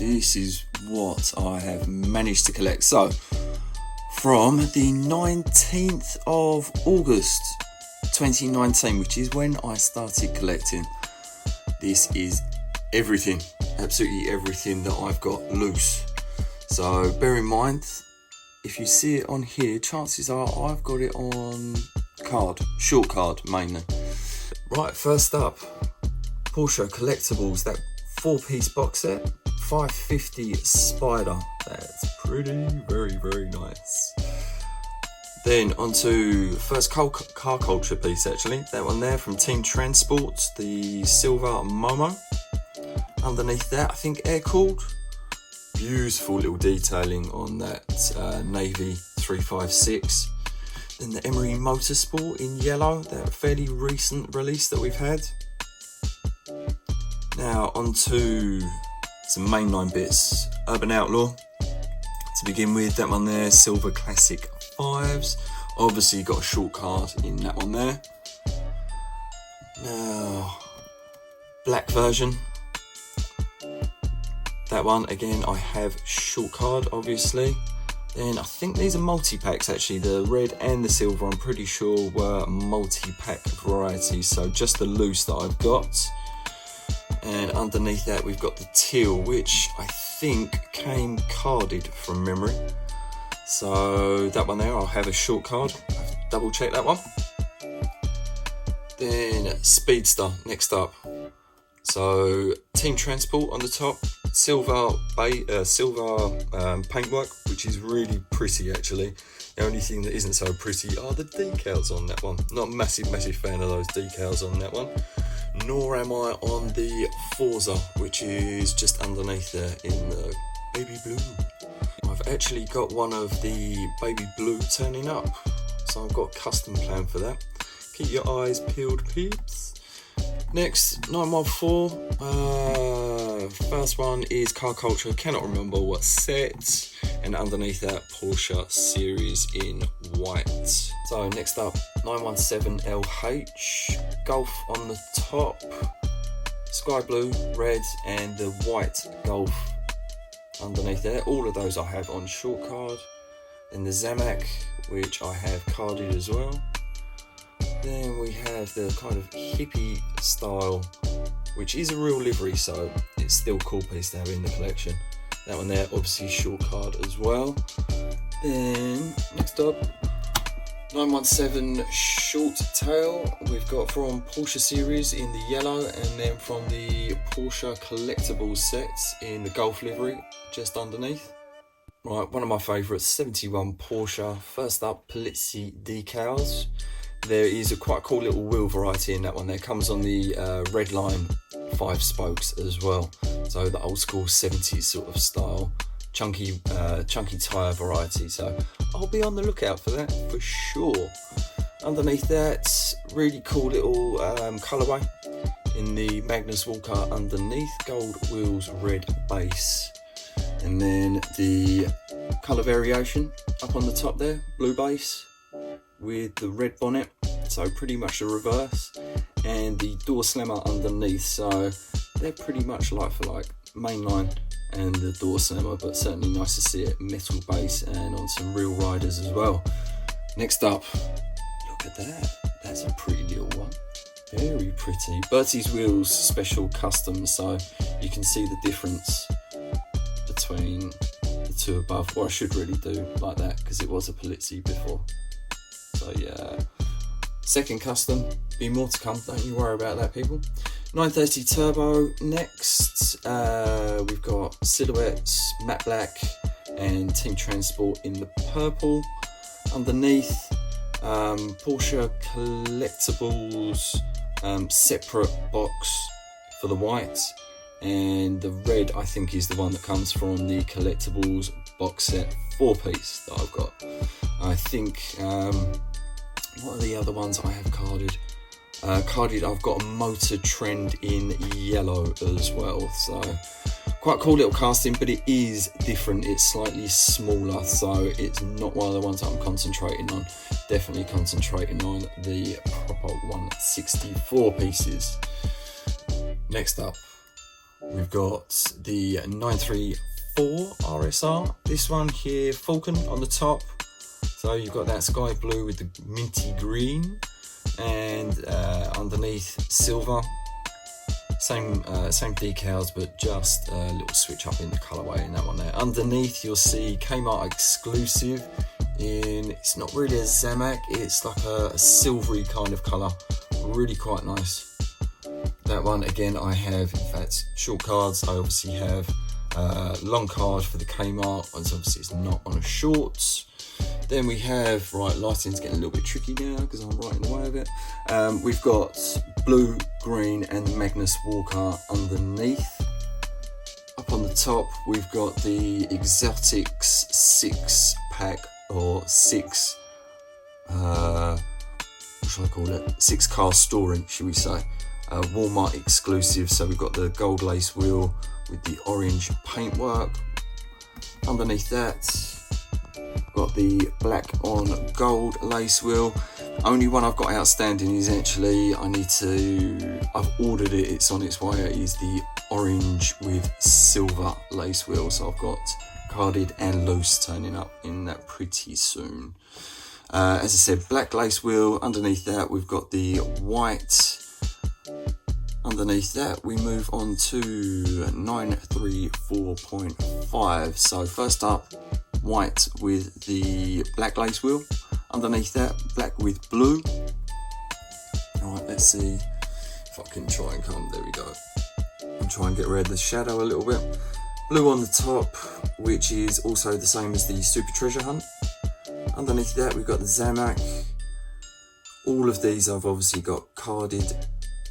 this is what I have managed to collect. So from the 19th of August 2019, which is when I started collecting, this is everything, absolutely everything that I've got loose. So bear in mind, if you see it on here, chances are I've got it on card, short card mainly. Right, first up, Porsche Collectibles, that 4-piece box set, 550 Spyder. That's pretty, very nice. Then onto first car culture piece, actually, that one there from Team Transport, the silver Momo. Underneath that, I think air cooled. Beautiful little detailing on that navy 356. Then the Emery Motorsport in yellow, that fairly recent release that we've had. Now onto some mainline bits. Urban Outlaw to begin with, that one there, silver classic 5s. Obviously got a short card in that one there. Now black version, that one again I have short card obviously. Then I think these are multi-packs actually, the red and the silver I'm pretty sure were multi-pack varieties, so just the loose that I've got. And underneath that we've got the teal, which I think came carded from memory. So that one there, I'll have a short card. I have to double check that one. Then Speedster next up. So Team Transport on the top, silver paintwork, which is really pretty actually. The only thing that isn't so pretty are the decals on that one. Not a massive fan of those decals on that one. Nor am I on the Forza, which is just underneath there in the baby blue. I've actually got one of the baby blue turning up, so I've got a custom plan for that. Keep your eyes peeled, peeps. Next, 914. First one is Car Culture, cannot remember what set. And underneath that, Porsche series in white. So next up, 917LH, Golf on the top, sky blue, red, and the white Golf underneath there. All of those I have on short card. Then the Zamac, which I have carded as well. Then we have the kind of hippie style, which is a real livery, so it's still a cool piece to have in the collection. That one there, obviously short card as well. Then next up, 917 short tail. We've got from Porsche series in the yellow, and then from the Porsche Collectibles sets in the Golf livery just underneath. Right, one of my favourites, 71 Porsche. First up, Polizzi decals. There is a quite cool little wheel variety in that one. There comes on the red line 5 spokes as well. So the old school 70s sort of style, chunky tyre variety. So I'll be on the lookout for that for sure. Underneath that, really cool little colourway in the Magnus Walker underneath, gold wheels, red base. And then the colour variation up on the top there, blue base with the red bonnet, so pretty much the reverse, and the door slammer underneath, so they're pretty much like for like, mainline and the door slammer, but certainly nice to see it metal base and on some real riders as well. Next up, look at that, that's a pretty little one, very pretty. BERTIE'S wheels special custom, so you can see the difference between the two above, or I should really do like that because it was a Polizzi before. So yeah, second custom, be more to come, don't you worry about that, people. 930 Turbo next. We've got silhouettes, matte black, and Team Transport in the purple. Underneath, Porsche Collectibles separate box for the white, and the red I think is the one that comes from the Collectibles box set 4-piece that I've got. I think, what are the other ones I have carded? I've got a Motor Trend in yellow as well, so quite cool little casting, but it is different, it's slightly smaller, so it's not one of the ones that I'm concentrating on. Definitely concentrating on the proper 164 pieces. Next up, We've got the 934 RSR. This one here, Falcon on the top. So you've got that sky blue with the minty green, and underneath silver. Same decals, but just a little switch up in the colourway in that one there. Underneath you'll see Kmart exclusive in, it's not really a Zamac, it's like a silvery kind of colour. Really quite nice. That one again I have, in fact, short cards. I obviously have long card for the Kmart, and so obviously it's not on a shorts. Then we have, right, lighting's getting a little bit tricky now because I'm right in the way of it. We've got blue, green and Magnus Walker underneath. Up on the top we've got the Exotics 6-pack, or 6, what should I call it? 6 car story, should we say. Walmart exclusive, so we've got the gold lace wheel with the orange paintwork. Underneath that, got the black on gold lace wheel. Only one I've got outstanding is actually, I've ordered it, it's on its way, is the orange with silver lace wheel. So I've got carded and loose turning up in that pretty soon. As I said, black lace wheel. Underneath that we've got the white. Underneath that we move on to 934.5. So first up, white with the black lace wheel. Underneath that, black with blue. Alright, let's see if I can try and come, there we go. And try and get rid of the shadow a little bit. Blue on the top, which is also the same as the Super Treasure Hunt. Underneath that we've got the Zamac. All of these I've obviously got carded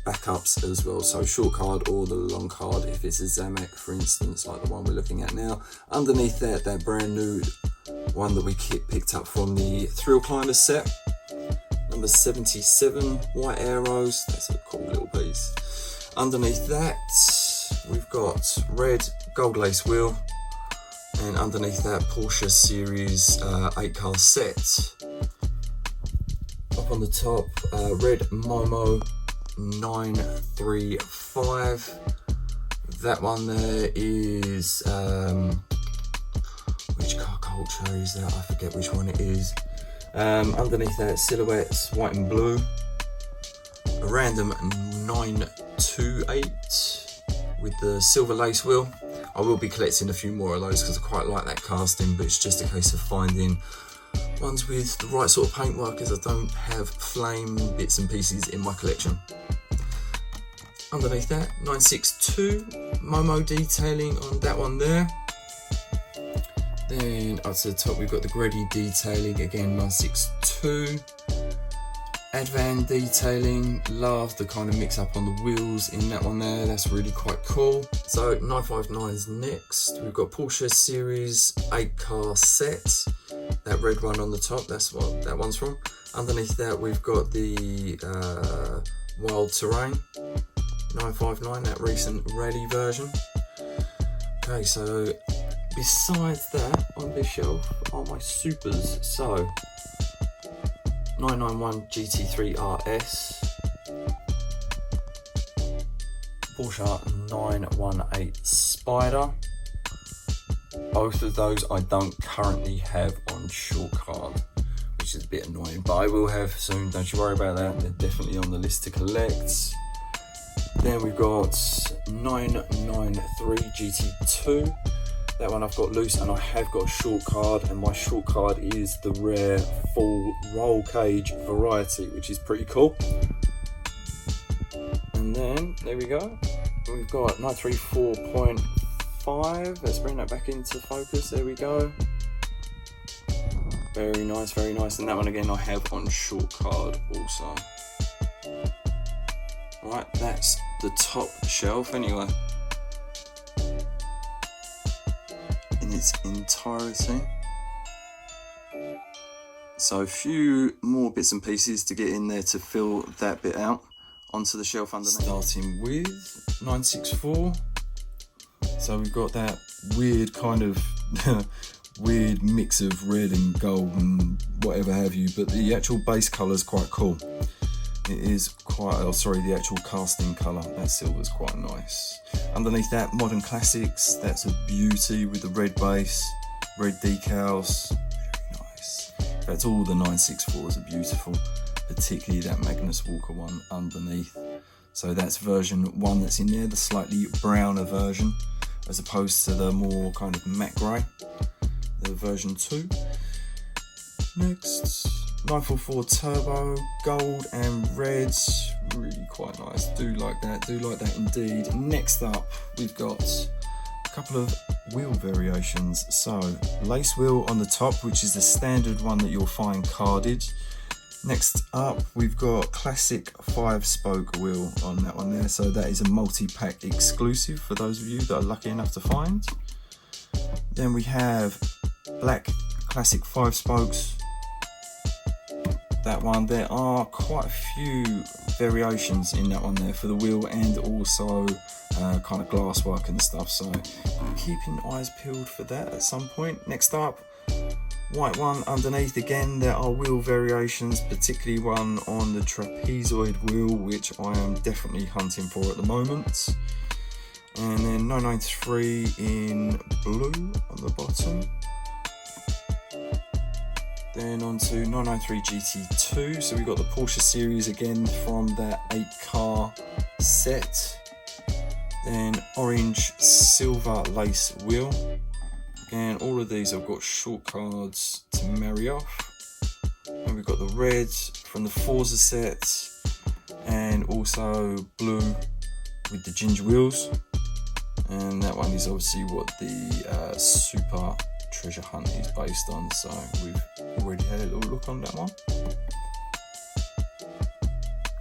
backups as well, so short card or the long card if it's a Zamac, for instance, like the one we're looking at now. Underneath that brand new one that we picked up from the Thrill Climber set, number 77, white arrows. That's a cool little piece. Underneath that we've got red gold lace wheel, and underneath that Porsche series 8 car set. Up on the top, red Momo 935. That one there is which car culture is that? I forget which one it is. Underneath that, silhouettes white and blue. A random 928 with the silver lace wheel. I will be collecting a few more of those because I quite like that casting, but it's just a case of finding ones with the right sort of paintwork, as I don't have flame bits and pieces in my collection. Underneath that, 962, Momo detailing on that one there. Then up to the top we've got the Grady detailing, again 962. Advan detailing, love the kind of mix up on the wheels in that one there, that's really quite cool. So 959's next, we've got Porsche series 8 car set. That red one on the top, that's what that one's from. Underneath that we've got the Wild Terrain 959, that recent rally version. Okay, so besides that on this shelf are my supers. So 991 GT3 RS, Porsche 918 Spyder. Both of those I don't currently have on short card, which is a bit annoying, but I will have soon, don't you worry about that, they're definitely on the list to collect. Then we've got 993 GT2, that one I've got loose and I have got a short card, and my short card is the rare full roll cage variety, which is pretty cool. And then, there we go, we've got 934.5, let's bring that back into focus, there we go. Very nice, and that one again I have on short card also. Right, that's the top shelf anyway, in its entirety. So a few more bits and pieces to get in there to fill that bit out onto the shelf underneath. Starting with 964. So we've got that weird kind of weird mix of red and gold and whatever have you, but the actual base colour is quite cool. It is quite, oh sorry, the actual casting colour, that silver's quite nice. Underneath that, Modern Classics, that's a beauty with the red base, red decals, very nice. In fact, all the 964s are beautiful, particularly that Magnus Walker one underneath. So that's version 1 that's in there, the slightly browner version, as opposed to the more kind of matte grey, the version 2. Next, 944 Turbo, gold and red, really quite nice, do like that indeed. Next up, we've got a couple of wheel variations. So, lace wheel on the top, which is the standard one that you'll find carded. Next up, we've got classic 5-spoke wheel on that one there, so that is a multi-pack exclusive for those of you that are lucky enough to find. Then we have black classic 5 spokes. That one, there are quite a few variations in that one there for the wheel, and also kind of glass work and stuff, so keeping eyes peeled for that at some point. Next up, white one underneath. Again, there are wheel variations, particularly one on the trapezoid wheel, which I am definitely hunting for at the moment. And then 993 in blue on the bottom. Then on to 993 GT2, so we've got the Porsche series again from that 8-car set. Then orange silver lace wheel. Again, all of these have got short cards to marry off. And we've got the red from the Forza set, and also blue with the ginger wheels. And that one is obviously what the Super Treasure Hunt is based on, so we've already had a little look on that one.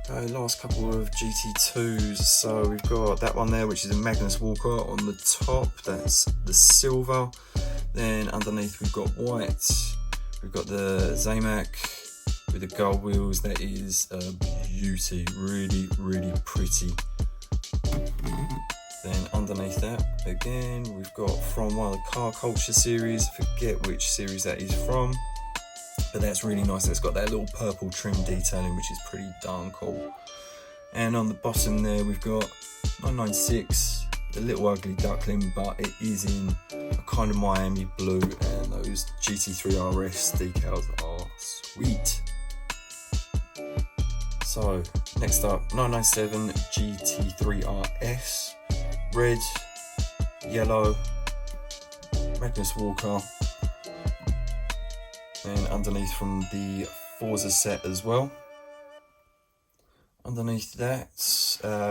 Okay, last couple of GT2s. So we've got that one there, which is a Magnus Walker on the top, that's the silver. Then underneath we've got white, we've got the Zamac with the gold wheels, that is a beauty, really pretty. Then underneath that, again, we've got from one of the Car Culture series, I forget which series that is from, but that's really nice. It's got that little purple trim detailing, which is pretty darn cool. And on the bottom there, we've got 996, the little ugly duckling, but it is in a kind of Miami blue, and those GT3 RS decals are sweet. So, next up, 997 GT3 RS. Red, yellow, Magnus Walker, and underneath from the Forza set as well. Underneath that,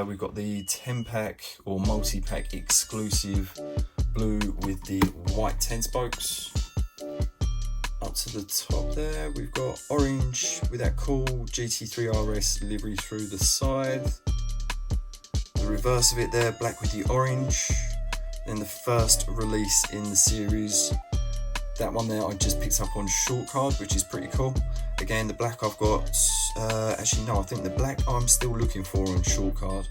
we've got the 10-pack or multi-pack exclusive blue with the white 10 spokes. Up to the top there, we've got orange with that cool GT3 RS livery through the side. The reverse of it there, black with the orange. Then the first release in the series, that one there I just picked up on short card, which is pretty cool. Again, the black I've got, actually no, I think the black I'm still looking for on short card.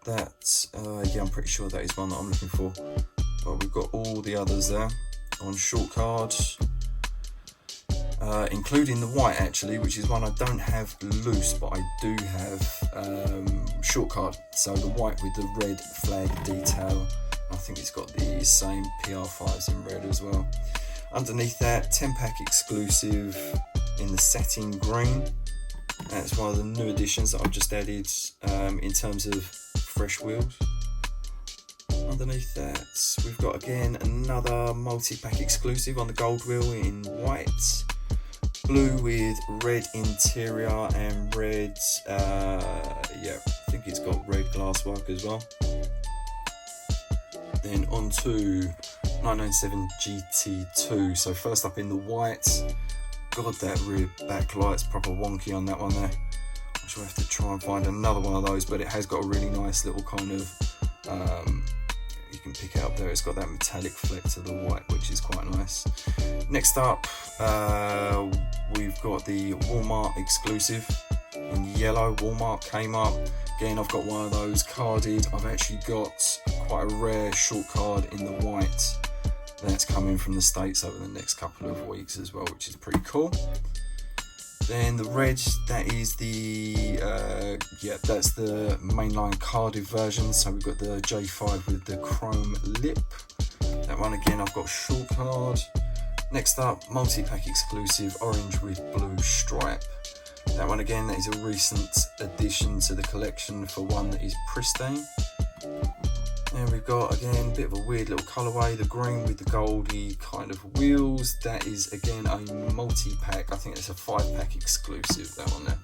That's, yeah, I'm pretty sure that is one that I'm looking for. But we've got all the others there on short card. Including the white actually, which is one I don't have loose, but I do have short card. So the white with the red flag detail, I think it's got the same PR5s in red as well. Underneath that, 10-pack exclusive in the satin green. That's one of the new additions that I've just added in terms of fresh wheels. Underneath that, we've got again another multi-pack exclusive on the gold wheel in white. Blue with red interior and red, yeah, I think it's got red glasswork as well. Then on to 997 GT2. So first up in the white, God, that rear backlight's proper wonky on that one there. I shall have to try and find another one of those, but it has got a really nice little kind of, you can pick it up there, it's got that metallic fleck to the white, which is quite nice. Next up, we've got the Walmart exclusive in yellow. Walmart came up. Again, I've got one of those carded. I've actually got quite a rare short card in the white that's coming from the States over the next couple of weeks as well, which is pretty cool. Then the red, that is the that's the mainline carded version. So we've got the J5 with the chrome lip. That one again, I've got short card. Next up, multi-pack exclusive orange with blue stripe. That one again, that is a recent addition to the collection for one that is pristine. And we've got again a bit of a weird little colourway, the green with the goldy kind of wheels. That is again a multi-pack, I think it's a 5-pack exclusive, that one there.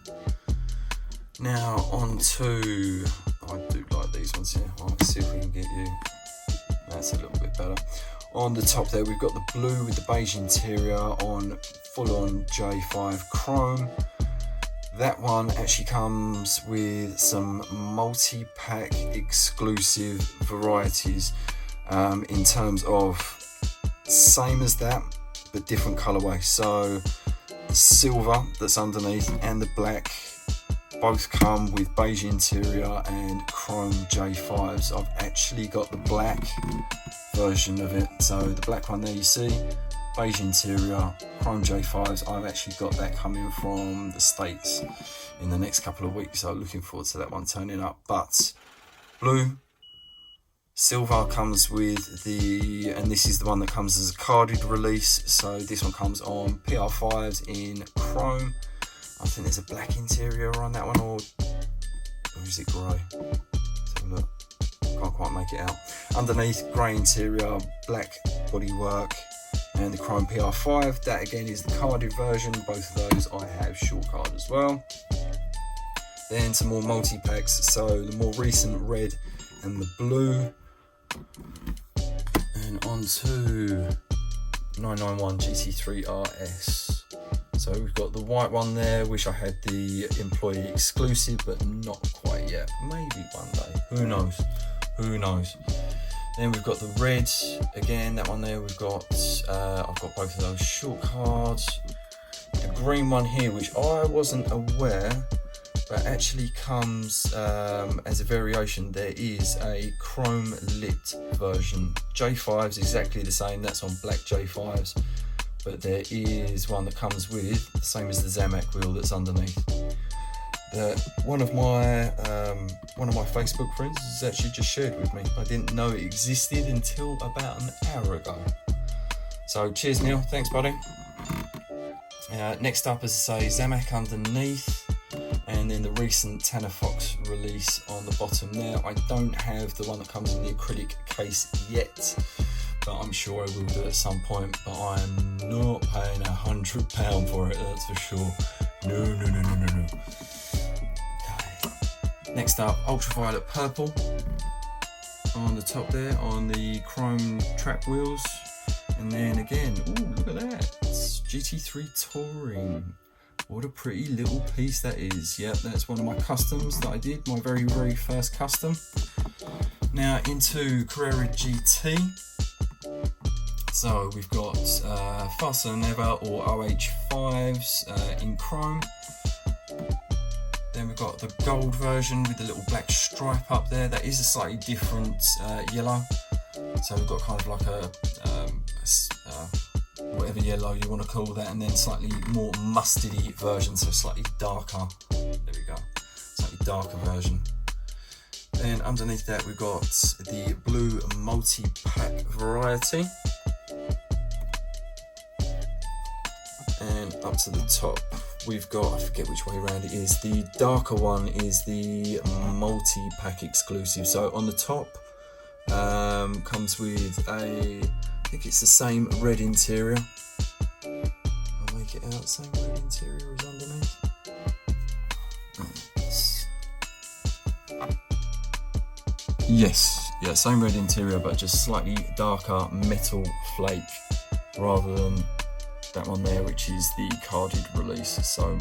Now on to, I do like these ones here. Let's see if we can get you, that's a little bit better. On the top there, we've got the blue with the beige interior on full-on J5 chrome. That one actually comes with some multi-pack exclusive varieties in terms of same as that, but different colourway. So the silver that's underneath and the black both come with beige interior and chrome J5s. I've actually got the black version of it. So the black one there you see, beige interior, chrome J5s. I've actually got that coming from the States in the next couple of weeks, so looking forward to that one turning up. But blue, silver comes with the, and this is the one that comes as a carded release. So this one comes on PR5s in chrome. I think there's a black interior on that one, or is it grey? Let's have a look. Can't quite make it out. Underneath, grey interior, black bodywork, and the chrome PR5. That again is the carded version. Both of those I have short card as well. Then some more multi-packs. So the more recent red and the blue. And on to 991 GT3 RS. So we've got the white one there. Wish I had the employee exclusive, but not quite yet. Maybe one day. Who knows? Who knows? Then we've got the red again. That one there. We've got. I've got both of those short cards. The green one here, which I wasn't aware, but actually comes as a variation. There is a chrome lipped version. J5's exactly the same. That's on black J5's. But there is one that comes with the same as the Zamac wheel that's underneath. One of my Facebook friends has actually just shared with me. I didn't know it existed until about an hour ago. So cheers, Neil. Thanks, buddy. Next up, as I say, Zamac underneath, and then the recent Tanner Fox release on the bottom there. I don't have the one that comes in the acrylic case yet, but I'm sure I will do at some point. But I'm not paying £100 for it, that's for sure. No. Okay. Next up, ultraviolet purple on the top there on the chrome track wheels. And then again, ooh, look at that. It's GT3 Touring. What a pretty little piece that is. Yep, that's one of my customs that I did, my very, very first custom. Now into Carrera GT. So we've got Faster Than Ever or OH5s in chrome. Then we've got the gold version with the little black stripe up there. That is a slightly different yellow. So we've got kind of like a whatever yellow you want to call that, and then slightly more mustardy version, so slightly darker. There we go, slightly darker version. Then underneath that we've got the blue multi-pack variety. And up to the top we've got, I forget which way around it is, the darker one is the multi-pack exclusive. So on the top comes with a, I think it's the same red interior. I'll make it out, same red interior as underneath. Yes, yeah, same red interior, but just slightly darker metal flake rather than that one there, which is the carded release. So you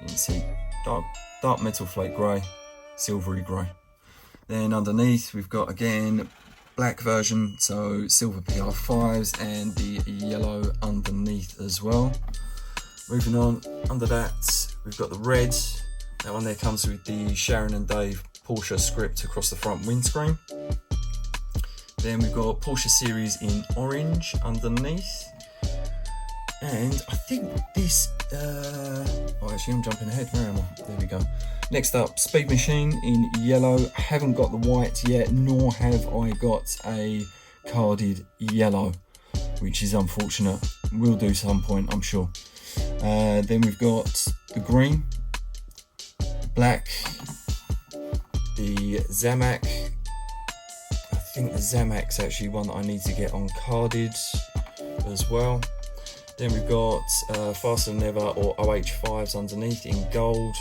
can see dark metal flake grey, silvery grey. Then underneath we've got again black version, so silver PR5s and the yellow underneath as well. Moving on, under that we've got the red. That one there comes with the Sharon and Dave Porsche script across the front windscreen. Then we've got Porsche series in orange underneath. And I think this, oh actually I'm jumping ahead, where am I? There we go. Next up, Speed Machine in yellow. Haven't got the white yet, nor have I got a carded yellow, which is unfortunate. We'll do some point, I'm sure. Then we've got the green, black, the Zamac. I think the Zamac's actually one that I need to get on carded as well. Then we've got Faster Than Ever or OH5s underneath in gold,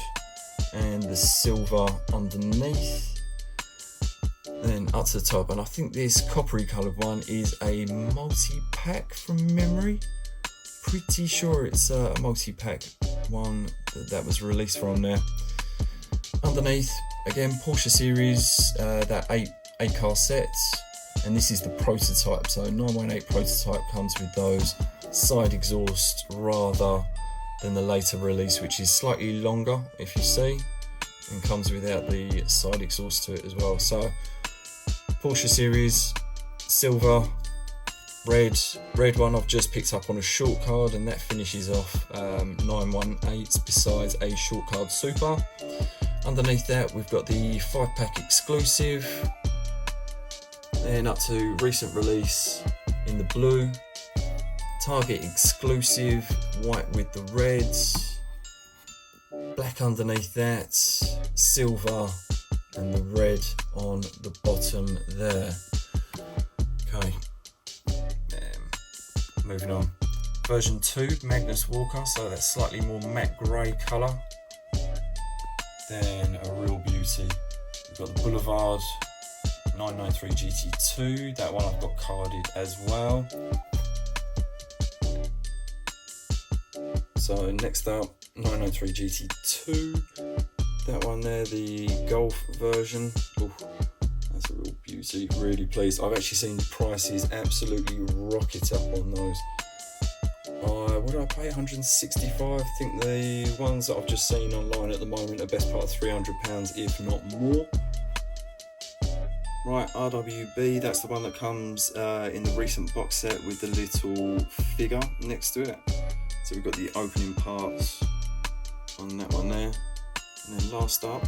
and the silver underneath. Then up to the top, and I think this coppery coloured one is a multi-pack from memory. Pretty sure it's a multi-pack one that was released from there. Underneath, again, Porsche series, that 8 car set, and this is the prototype. So 918 prototype comes with those side exhaust rather than the later release, which is slightly longer, if you see, and comes without the side exhaust to it as well. So Porsche series, silver, red one I've just picked up on a short card, and that finishes off 918s besides a short card super. Underneath that we've got the 5-pack exclusive, then up to recent release in the blue, Target exclusive, white with the reds, black underneath that, silver, and the red on the bottom there. Okay, moving on. Version 2, Magnus Walker, so that's slightly more matte grey colour. Then a real beauty, we've got the Boulevard 993 GT2, that one I've got carded as well. So next up, 993 GT2, that one there, the Golf version. Ooh, that's a real beauty, really pleased. I've actually seen the prices absolutely rocket up on those. What did I pay, 165? I think the ones that I've just seen online at the moment are best part of £300, if not more. Right, RWB, that's the one that comes in the recent box set with the little figure next to it. So we've got the opening parts on that one there. And then last up,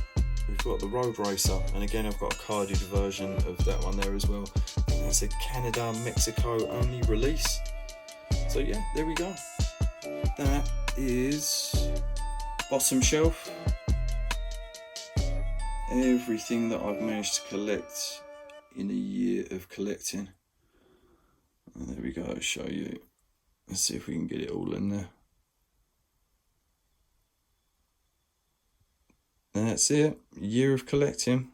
we've got the Road Racer. And again, I've got a carded version of that one there as well. I think that's a Canada, Mexico only release. So yeah, there we go. That is bottom shelf. Everything that I've managed to collect in a year of collecting. And there we go, I'll show you. Let's see if we can get it all in there. And that's it, year of collecting.